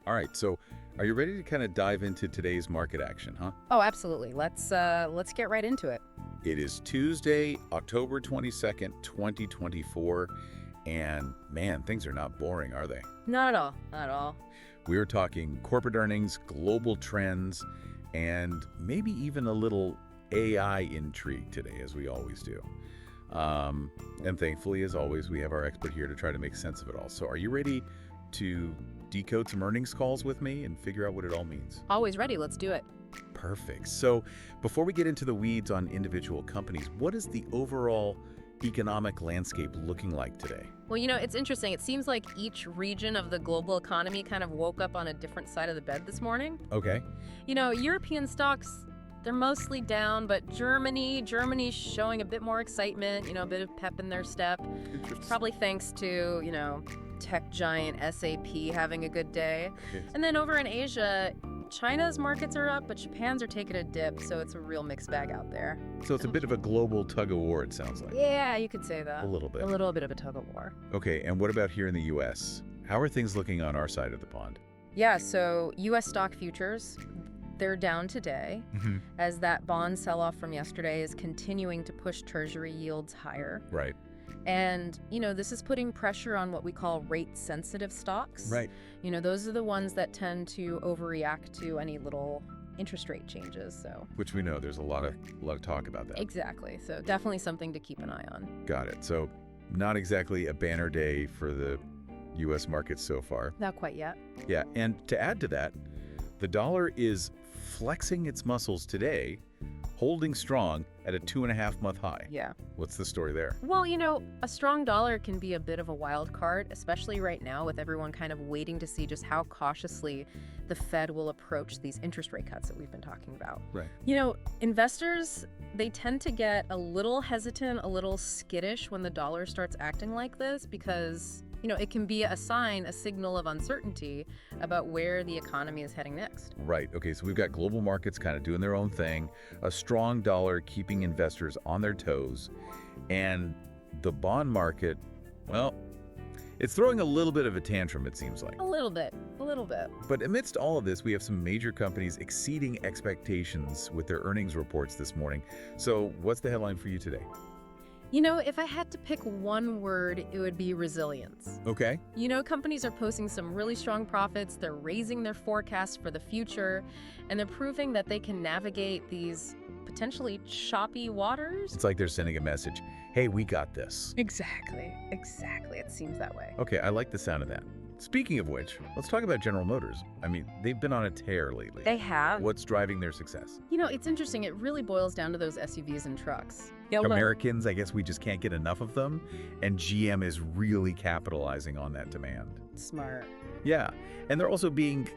All right, so are you ready to kind of dive into today's market action, huh? Oh, absolutely. Let's get right into it. It is Tuesday, October 22nd, 2024, and man, things are not boring, are they? Not at all. Not at all. We are talking corporate earnings, global trends, and maybe even a little AI intrigue today, as we always do. And thankfully, as always, we have our expert here to try to make sense of it all. So are you ready to decode some earnings calls with me and figure out what it all means? Always ready. Let's do it. Perfect. So before we get into the weeds on individual companies, what is the overall economic landscape looking like today? Well, it's interesting. It seems like each region of the global economy kind of woke up on a different side of the bed this morning. Okay. European stocks, they're mostly down, but Germany's showing a bit more excitement, a bit of pep in their step. Interesting. Probably thanks to, tech giant SAP having a good day. Yes. And then over in Asia, China's markets are up, but Japan's are taking a dip, so it's a real mixed bag out there. So it's a bit of a global tug of war, it sounds like. Yeah, you could say that. A little bit. A little bit of a tug of war. Okay, and what about here in the U.S.? How are things looking on our side of the pond? Yeah, so U.S. stock futures, they're down today as that bond sell-off from yesterday is continuing to push Treasury yields higher. Right. And, this is putting pressure on what we call rate-sensitive stocks. Right. Those are the ones that tend to overreact to any little interest rate changes, so. Which we know there's a lot of talk about that. Exactly. So definitely something to keep an eye on. Got it. So not exactly a banner day for the U.S. markets so far. Not quite yet. Yeah, and to add to that, the dollar is flexing its muscles today, holding strong at a 2.5-month high. Yeah. What's the story there? Well, a strong dollar can be a bit of a wild card, especially right now with everyone kind of waiting to see just how cautiously the Fed will approach these interest rate cuts that we've been talking about. Right. Investors, they tend to get a little hesitant, a little skittish when the dollar starts acting like this because it can be a signal of uncertainty about where the economy is heading next. Right. Okay, so we've got global markets kind of doing their own thing, a strong dollar keeping investors on their toes, and the bond market, well, it's throwing a little bit of a tantrum, it seems like. A little bit. But amidst all of this, we have some major companies exceeding expectations with their earnings reports this morning. So what's the headline for you today? If I had to pick one word, it would be resilience. Okay. Companies are posting some really strong profits, they're raising their forecasts for the future, and they're proving that they can navigate these potentially choppy waters. It's like they're sending a message. Hey, we got this. Exactly. It seems that way. Okay, I like the sound of that. Speaking of which, let's talk about General Motors. I mean, they've been on a tear lately. They have. What's driving their success? It's interesting. It really boils down to those SUVs and trucks. Americans, I guess we just can't get enough of them, and GM is really capitalizing on that demand. Smart. Yeah, and they're also being,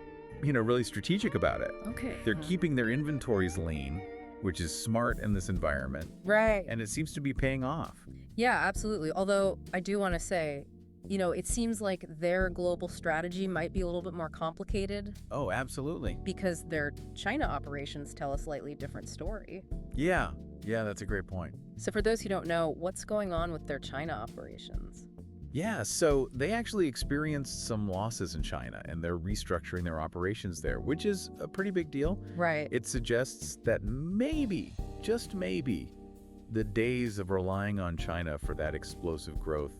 really strategic about it. Okay. They're keeping their inventories lean, which is smart in this environment. Right. And it seems to be paying off. Yeah, absolutely. Although I do want to say, it seems like their global strategy might be a little bit more complicated. Oh, absolutely. Because their China operations tell a slightly different story. Yeah, that's a great point. So for those who don't know, what's going on with their China operations? Yeah, so they actually experienced some losses in China, and they're restructuring their operations there, which is a pretty big deal. Right. It suggests that maybe, just maybe, the days of relying on China for that explosive growth,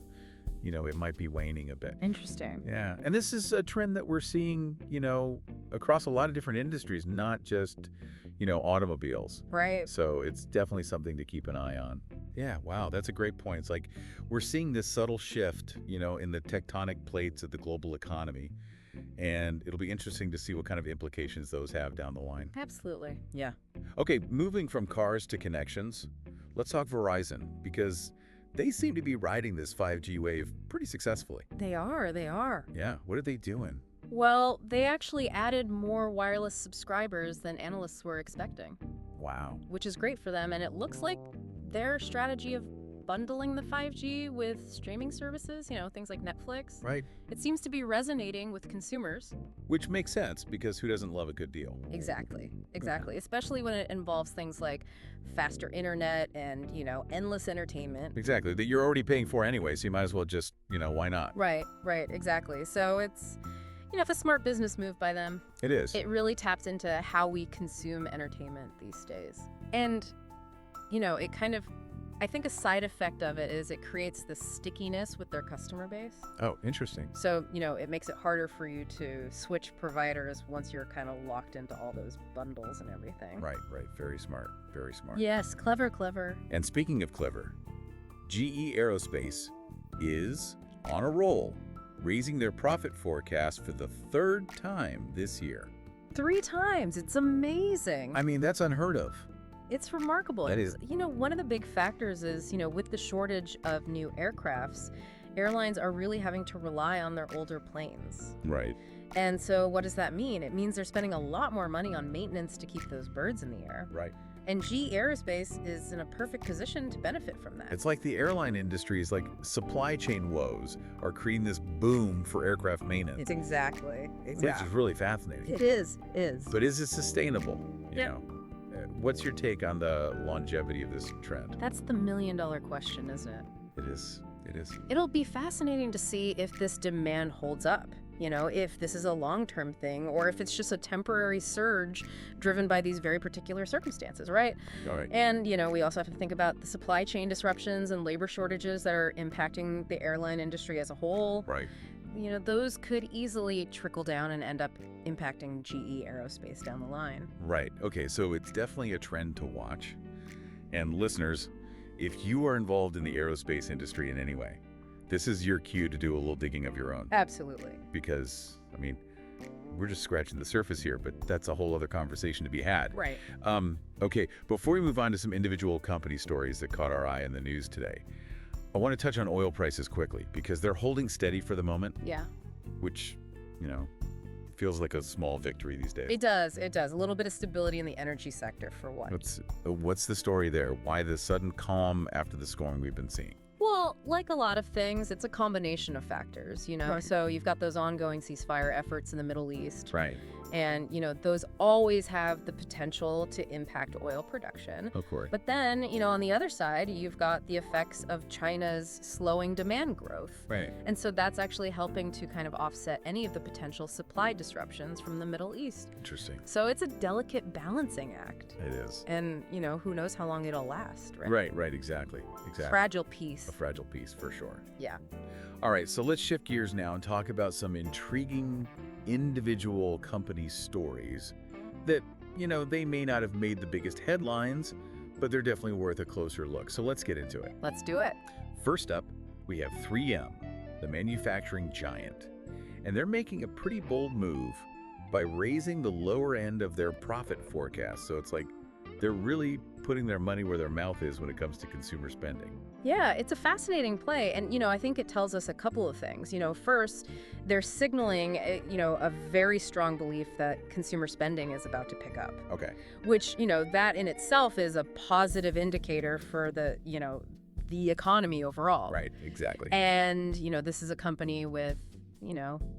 it might be waning a bit. Interesting. Yeah, and this is a trend that we're seeing, across a lot of different industries, not just, automobiles. Right. So it's definitely something to keep an eye on. Yeah, wow, that's a great point. It's like we're seeing this subtle shift, in the tectonic plates of the global economy, and it'll be interesting to see what kind of implications those have down the line. Absolutely. Yeah. Okay, moving from cars to connections, let's talk Verizon, because they seem to be riding this 5G wave pretty successfully. They are. Yeah, what are they doing? Well, they actually added more wireless subscribers than analysts were expecting. Wow. Which is great for them, and it looks like their strategy of bundling the 5G with streaming services, things like Netflix. Right. It seems to be resonating with consumers. Which makes sense, because who doesn't love a good deal? Exactly. Especially when it involves things like faster internet and, endless entertainment. Exactly, that you're already paying for anyway, so you might as well just, why not? Right, exactly. So it's, It's a smart business move by them. It is. It really taps into how we consume entertainment these days. And, it kind of, I think a side effect of it is it creates this stickiness with their customer base. Oh, interesting. So, it makes it harder for you to switch providers once you're kind of locked into all those bundles and everything. Right. Very smart. Very smart. Yes, clever. And speaking of clever, GE Aerospace is on a roll, raising their profit forecast for the 3rd time this year. 3 times. It's amazing. I mean, that's unheard of. It's remarkable. That is. One of the big factors is, with the shortage of new aircrafts, airlines are really having to rely on their older planes. Right. And so what does that mean? It means they're spending a lot more money on maintenance to keep those birds in the air. Right. And GE Aerospace is in a perfect position to benefit from that. It's like the airline industry is like supply chain woes are creating this boom for aircraft maintenance. Exactly. Which is really fascinating. It is. But is it sustainable? Yeah. What's your take on the longevity of this trend? That's the million-dollar question, isn't it? It is. It'll be fascinating to see if this demand holds up. If this is a long-term thing or if it's just a temporary surge driven by these very particular circumstances, right? All right. And, we also have to think about the supply chain disruptions and labor shortages that are impacting the airline industry as a whole. Right. Those could easily trickle down and end up impacting GE Aerospace down the line. Right. Okay, so it's definitely a trend to watch. And listeners, if you are involved in the aerospace industry in any way, this is your cue to do a little digging of your own. Absolutely. Because, we're just scratching the surface here, but that's a whole other conversation to be had. Right. Okay, before we move on to some individual company stories that caught our eye in the news today, I want to touch on oil prices quickly because they're holding steady for the moment. Yeah. Which, feels like a small victory these days. It does. A little bit of stability in the energy sector for one. What's the story there? Why the sudden calm after the storm we've been seeing? Well, like a lot of things, it's a combination of factors, Right. So you've got those ongoing ceasefire efforts in the Middle East. Right. And, those always have the potential to impact oil production. Of course. But then, on the other side, you've got the effects of China's slowing demand growth. Right. And so that's actually helping to kind of offset any of the potential supply disruptions from the Middle East. Interesting. So it's a delicate balancing act. It is. And, who knows how long it'll last, right? Right, exactly. Fragile piece. A fragile piece, for sure. Yeah. All right, so let's shift gears now and talk about some intriguing individual company stories that, they may not have made the biggest headlines, but they're definitely worth a closer look. So let's get into it. Let's do it. First up, we have 3M, the manufacturing giant. And they're making a pretty bold move by raising the lower end of their profit forecast. So it's like they're really putting their money where their mouth is when it comes to consumer spending. Yeah, it's a fascinating play. And, I think it tells us a couple of things. First, they're signaling, a very strong belief that consumer spending is about to pick up. Okay. Which, that in itself is a positive indicator for the economy overall. Right, exactly. And, this is a company with,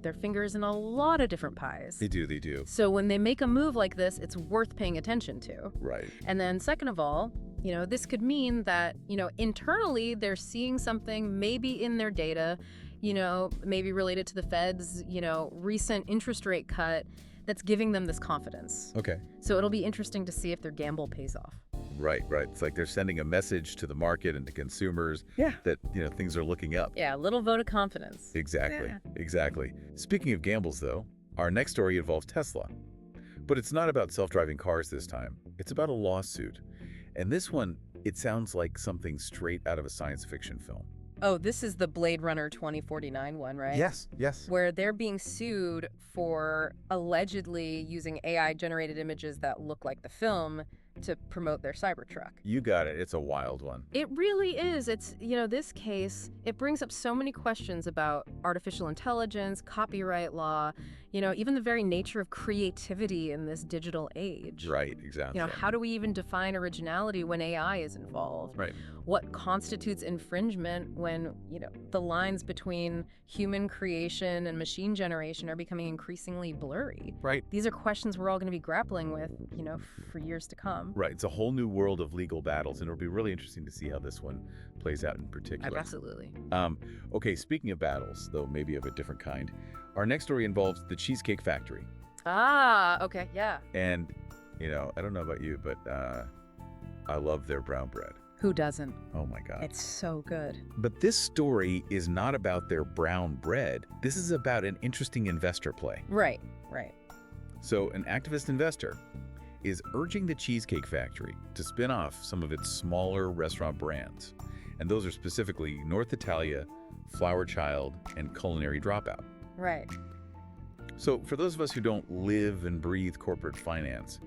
their fingers in a lot of different pies. They do. So when they make a move like this, it's worth paying attention to. Right. And then second of all, this could mean that, internally they're seeing something maybe in their data, maybe related to the Fed's, recent interest rate cut that's giving them this confidence. Okay. So it'll be interesting to see if their gamble pays off. Right. It's like they're sending a message to the market and to consumers that, things are looking up. Yeah, a little vote of confidence. Exactly. Speaking of gambles, though, our next story involves Tesla. But it's not about self-driving cars this time. It's about a lawsuit. And this one, it sounds like something straight out of a science fiction film. Oh, this is the Blade Runner 2049 one, right? Yes. Where they're being sued for allegedly using AI-generated images that look like the film to promote their Cybertruck. You got it. It's a wild one. It really is. It's, this case, it brings up so many questions about artificial intelligence, copyright law, even the very nature of creativity in this digital age. Right, exactly. How do we even define originality when AI is involved? Right. What constitutes infringement when, the lines between human creation and machine generation are becoming increasingly blurry? Right. These are questions we're all going to be grappling with, for years to come. come. Right. It's a whole new world of legal battles, and it'll be really interesting to see how this one plays out in particular. Absolutely. Okay, speaking of battles, though maybe of a different kind, our next story involves the Cheesecake Factory. Okay, yeah. And, I don't know about you, but I love their brown bread. Who doesn't? Oh my God. It's so good. But this story is not about their brown bread. This is about an interesting investor play. Right. So an activist investor is urging the Cheesecake Factory to spin off some of its smaller restaurant brands. And those are specifically North Italia, Flower Child, and Culinary Dropout. Right. So for those of us who don't live and breathe corporate finance,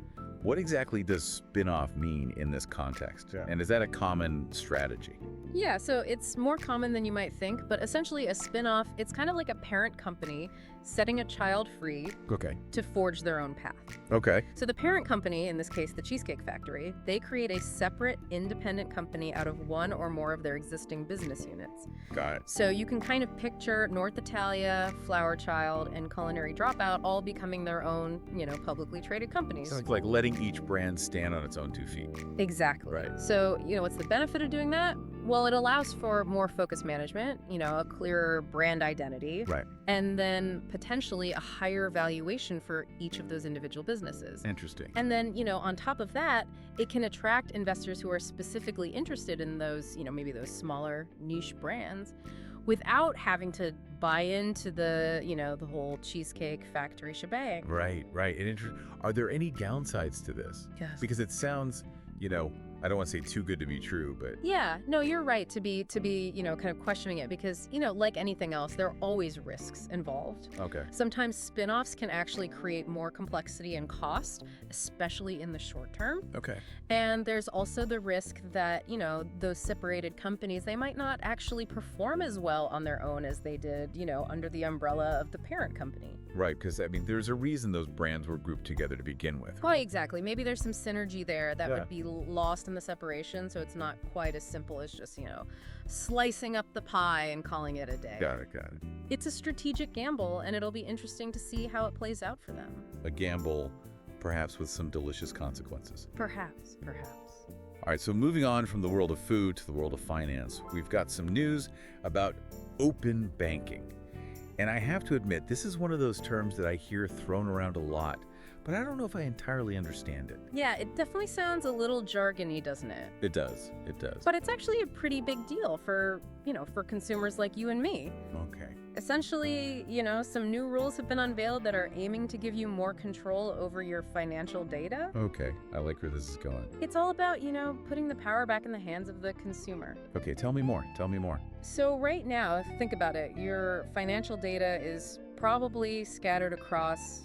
what exactly does spin-off mean in this context? Yeah. And is that a common strategy? Yeah, so it's more common than you might think, but essentially a spin-off, it's kind of like a parent company setting a child free Okay. to forge their own path. Okay. So the parent company, in this case the Cheesecake Factory, they create a separate independent company out of one or more of their existing business units. Got it. So you can kind of picture North Italia, Flower Child, and Culinary Dropout all becoming their own, publicly traded companies. Sounds like letting each brand stand on its own 2 feet. Exactly. Right. So, what's the benefit of doing that? Well, it allows for more focused management, a clearer brand identity, Right. and then potentially a higher valuation for each of those individual businesses. Interesting. And then, on top of that, it can attract investors who are specifically interested in those, maybe those smaller niche brands without having to buy into the, the whole Cheesecake Factory shebang. Right. And are there any downsides to this? Yes. Because it sounds, I don't want to say too good to be true, but Yeah, no, you're right to be, kind of questioning it because, like anything else, there are always risks involved. okay. Sometimes spin-offs can actually create more complexity and cost, especially in the short term. Okay. And there's also the risk that, those separated companies, they might not actually perform as well on their own as they did, under the umbrella of the parent company. Right, because there's a reason those brands were grouped together to begin with. Well, exactly. Maybe there's some synergy there that Yeah. would be lost in the separation, so it's not quite as simple as just, slicing up the pie and calling it a day. Got it. It's a strategic gamble, and it'll be interesting to see how it plays out for them. A gamble, perhaps with some delicious consequences. Perhaps. All right, so moving on from the world of food to the world of finance, we've got some news about open banking. And I have to admit, this is one of those terms that I hear thrown around a lot, but I don't know if I entirely understand it. Yeah, it definitely sounds a little jargony, doesn't it? It does. But it's actually a pretty big deal for consumers like you and me. Okay. Essentially, some new rules have been unveiled that are aiming to give you more control over your financial data. Okay, I like where this is going. It's all about, putting the power back in the hands of the consumer. Okay, tell me more. So right now, think about it, your financial data is probably scattered across,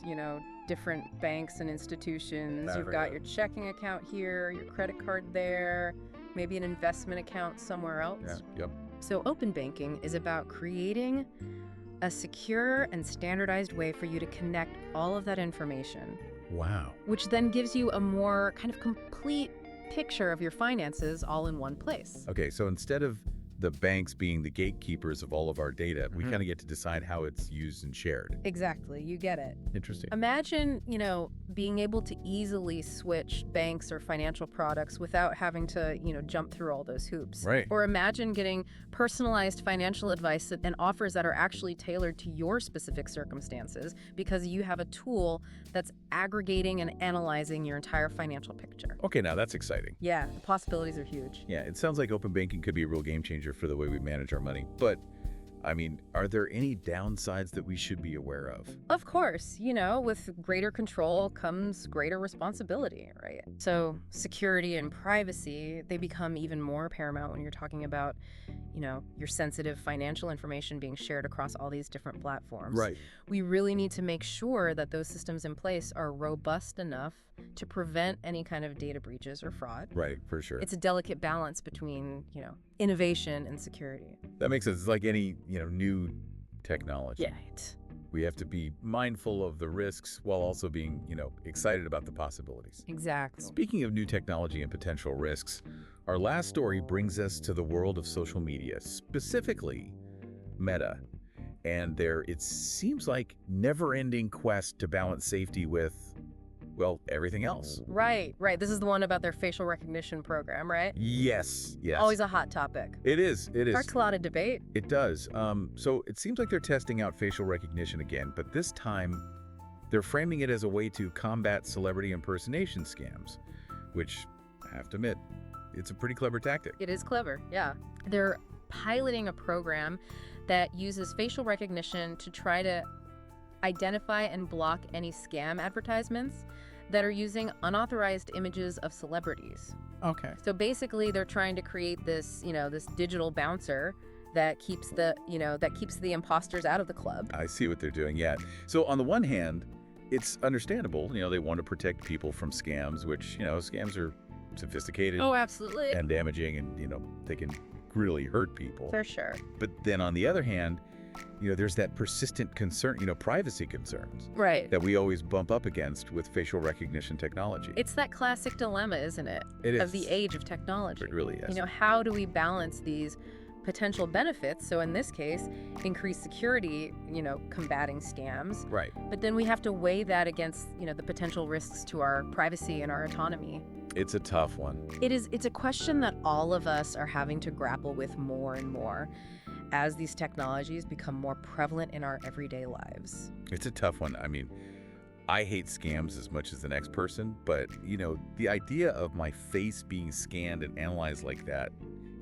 different banks and institutions. You've got your checking account here, your credit card there, maybe an investment account somewhere else. Yeah, yep. So open banking is about creating a secure and standardized way for you to connect all of that information, Wow. which then gives you a more kind of complete picture of your finances all in one place. Okay, so instead of the banks being the gatekeepers of all of our data, we kind of get to decide how it's used and shared. Exactly, you get it. Interesting. Imagine, being able to easily switch banks or financial products without having to, jump through all those hoops. Right. Or imagine getting personalized financial advice and offers that are actually tailored to your specific circumstances because you have a tool that's aggregating and analyzing your entire financial picture. Okay, now that's exciting. Yeah, the possibilities are huge. Yeah, it sounds like open banking could be a real game changer for the way we manage our money. But, are there any downsides that we should be aware of? Of course, with greater control comes greater responsibility, right? So security and privacy, they become even more paramount when you're talking about, your sensitive financial information being shared across all these different platforms. Right. We really need to make sure that those systems in place are robust enough to prevent any kind of data breaches or fraud. Right, for sure. It's a delicate balance between, innovation and security. That makes sense. It's like any, new technology. Right. We have to be mindful of the risks while also being, excited about the possibilities. Exactly. Speaking of new technology and potential risks, our last story brings us to the world of social media, specifically Meta, and their, it seems like, never-ending quest to balance safety with well, everything else. Right, right. This is the one about their facial recognition program, right? Yes, yes. Always a hot topic. It is. Sparks a lot of debate. It does. So it seems like they're testing out facial recognition again, but this time they're framing it as a way to combat celebrity impersonation scams, which, I have to admit, it's a pretty clever tactic. It is clever, yeah. They're piloting a program that uses facial recognition to try to identify and block any scam advertisements that are using unauthorized images of celebrities. Okay. So basically, they're trying to create this, this digital bouncer that keeps the imposters out of the club. I see what they're doing, yeah. So on the one hand, it's understandable, they want to protect people from scams, which, scams are sophisticated Oh, absolutely. and damaging, and, they can really hurt people. For sure. But then on the other hand, there's that persistent concern, privacy concerns Right. that we always bump up against with facial recognition technology. It's that classic dilemma, isn't it? It is. Of the age of technology. It really is. How do we balance these potential benefits? So in this case, increased security, combating scams. Right. But then we have to weigh that against, the potential risks to our privacy and our autonomy. It's a tough one. It's a question that all of us are having to grapple with more and more as these technologies become more prevalent in our everyday lives. It's a tough one. I mean, I hate scams as much as the next person, but, the idea of my face being scanned and analyzed like that,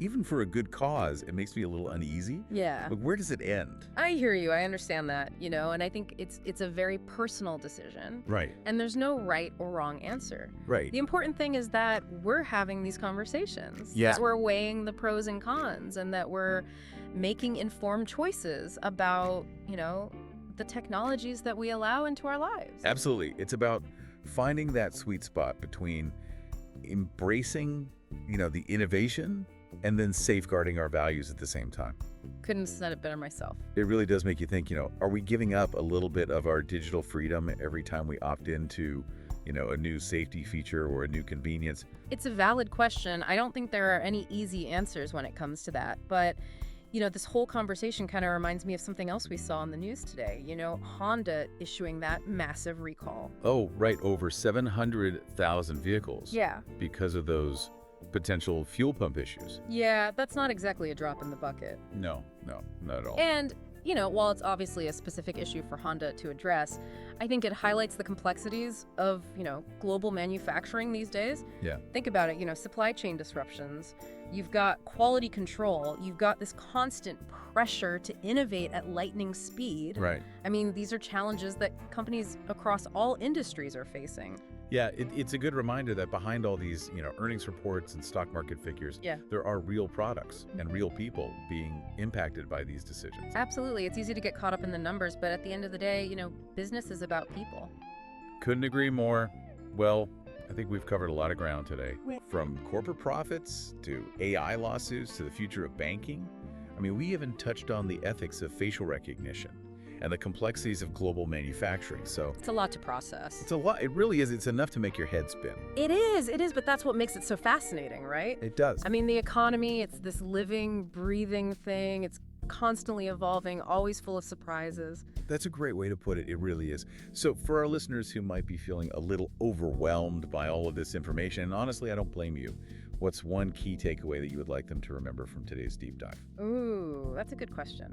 even for a good cause, it makes me a little uneasy. Yeah. But where does it end? I hear you. I understand that, and I think it's a very personal decision. Right. And there's no right or wrong answer. Right. The important thing is that we're having these conversations. Yeah. That we're weighing the pros and cons, and that we're making informed choices about, the technologies that we allow into our lives. Absolutely. It's about finding that sweet spot between embracing, the innovation and then safeguarding our values at the same time. Couldn't have said it better myself. It really does make you think, are we giving up a little bit of our digital freedom every time we opt into, a new safety feature or a new convenience? It's a valid question. I don't think there are any easy answers when it comes to that. But, this whole conversation kind of reminds me of something else we saw in the news today. Honda issuing that massive recall. Oh, right. Over 700,000 vehicles. Yeah. Because of those potential fuel pump issues. Yeah, that's not exactly a drop in the bucket. No, not at all. And, while it's obviously a specific issue for Honda to address, I think it highlights the complexities of, global manufacturing these days. Yeah. Think about it, supply chain disruptions. You've got quality control. You've got this constant pressure to innovate at lightning speed. Right. I mean, these are challenges that companies across all industries are facing. Yeah, it's a good reminder that behind all these, earnings reports and stock market figures, Yeah. there are real products and real people being impacted by these decisions. Absolutely. It's easy to get caught up in the numbers, but at the end of the day, business is about people. Couldn't agree more. Well, I think we've covered a lot of ground today. From corporate profits to AI lawsuits to the future of banking. I mean, we even touched on the ethics of facial recognition and the complexities of global manufacturing. So It's a lot to process. it's a lot. It really is. It's enough to make your head spin. It is, but that's what makes it so fascinating, right? It does. I mean, the economy, it's this living, breathing thing. It's constantly evolving, always full of surprises. That's a great way to put it. It really is. So for our listeners who might be feeling a little overwhelmed by all of this information, and honestly, I don't blame you, what's one key takeaway that you would like them to remember from today's deep dive? Ooh, that's a good question.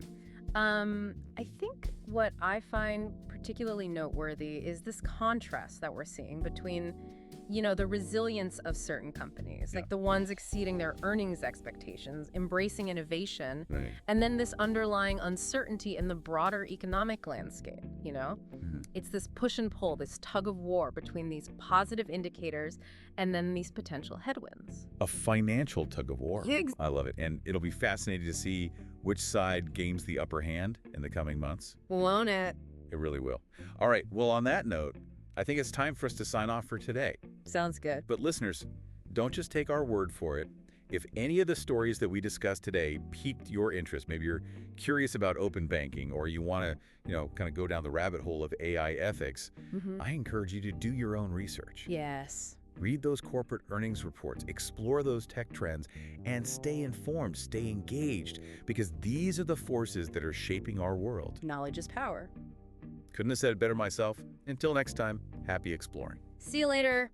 I think what I find particularly noteworthy is this contrast that we're seeing between, the resilience of certain companies, like the ones exceeding their earnings expectations, embracing innovation, Right. and then this underlying uncertainty in the broader economic landscape, It's this push and pull, this tug of war between these positive indicators and then these potential headwinds. A financial tug of war. Ex- I love it. And it'll be fascinating to see which side gains the upper hand in the coming months. Won't it? It really will. All right. Well, on that note, I think it's time for us to sign off for today. Sounds good. But listeners, don't just take our word for it. If any of the stories that we discussed today piqued your interest, maybe you're curious about open banking or you want to, kind of go down the rabbit hole of AI ethics, I encourage you to do your own research. Yes. Read those corporate earnings reports, explore those tech trends, and stay informed, stay engaged, because these are the forces that are shaping our world. Knowledge is power. Couldn't have said it better myself. Until next time, happy exploring. See you later.